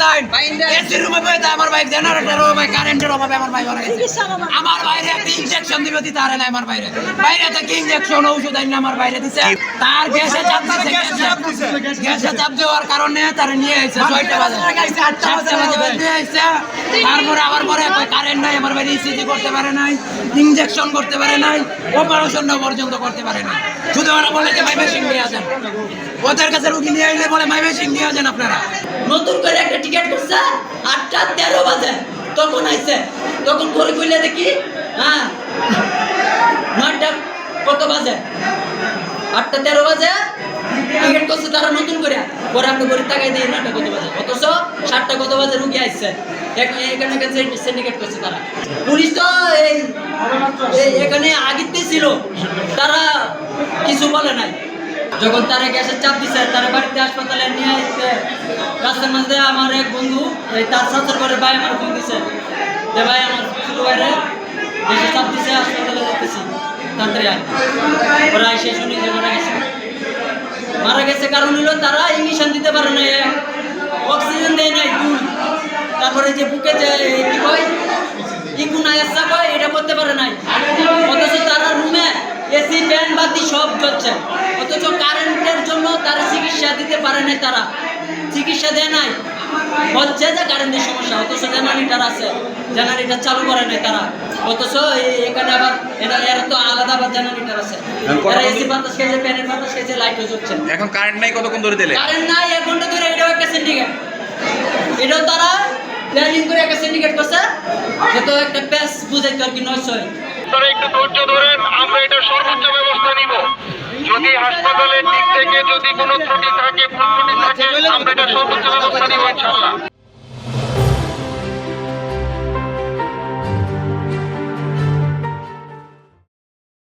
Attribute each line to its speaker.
Speaker 1: line AC রুমে বইতে আমার ভাই জেনারেটর ও ভাই কারেন্টের অভাবে আমার ভাই মারা গেছে আমার বাইরে একটা ইনজেকশন দিবে দিতে পারে না আমার বাইরে বাইরে থেকে ইনজেকশন ওষুধ আইন আমার বাইরে দিছে তার গ্যাসে চাপ দিছে গ্যাসে চাপ দেওয়ার কারণে তার নিয়ে আইছে 6টা বাজে 8টা বাজে নিয়ে আইছে তারপরে আবার পরে কারেন্ট নাই আমার বাইরে ইসিজি করতে পারে নাই ইনজেকশন করতে পারে নাই অপারেশনটা পর্যন্ত করতে পারে না শুধু ওরা বলে যে ভাই মেশিন নিয়ে আসেন ওদের কাছে রুগী নিয়ে আইলে বলে ভাই মেশিন নিয়ে আসেন আপনারা
Speaker 2: নতুন করে একটা টিকিট করছে 8:13 বাজে তখন আইছে তখন পরে কইলে দেখি হ্যাঁ 9টা কত বাজে 8:13 বাজে টিকিট করছে তারা নতুন করে পরে আমরা গরিব টাকায় দিয়ে 9টা কত বাজে অথচ 7টা কত বাজে রুগী আইছে এখানে সিন্ডিকেট করছে তারা পুলিশ তো এখানে আগিতে ছিল তারা কিছু বলে নাই যখন তারা গ্যাসের চাপ দিছে তারা বাড়িতে হাসপাতালে নিয়ে আসছে রাস্তার মাঝে আমার এক বন্ধু তার চাচার ঘরে ভাই আমার ফোন দিছে যে ভাই আমার ছোট ভাইরে গ্যাসের চাপ দিছে হাসপাতালে যেতেছি তাড়াতাড়ি আয় ওরা এসে শুনি যে মারা গেছে কারণ হলো তারা ইঞ্জেকশন দিতে পারে না অক্সিজেন দেয় নাই দুল তারপরে যে বুকে যে কি কয় ইকুনায়াসা কয় এটা করতে পারে নাই অথচ তারা রুমে এসি ফ্যান বাতি সব চলছে অথচ কারেন্টের জন্য তারা চিকিৎসা দিতে পারে নাই তারা চিকিৎসা দেয় নাই হচ্ছে যে কারেন্টের সমস্যা অথচ জেনারেটর আছে জেনারেটর চালু করে নাই তারা অথচ এখানে আবার এরা তো আলাদা আবার জেনারেটর আছে এরা এসি বাতাস খেয়েছে ফ্যানের বাতাস খেয়েছে লাইটও জ্বলছে
Speaker 3: এখন কারেন্ট নাই কতক্ষণ ধরে দিলে
Speaker 2: কারেন্ট নাই 1 ঘন্টা ধরে এটাও একটা সিন্ডিকেট এটাও তারা প্ল্যানিং করে একটা সিন্ডিকেট করছে তো একটা প্যাস বুঝাইতে আর কি 900
Speaker 4: আপনারা একটু ধৈর্য ধরেন আমরা এটা সর্বোচ্চ ব্যবস্থা নিব যদি হাসপাতালের দিক থেকে যদি কোনো ত্রুটি থাকে ভুল ত্রুটি থাকে আমরা এটা সর্বোচ্চ ব্যবস্থা নিব ইনশাআল্লাহ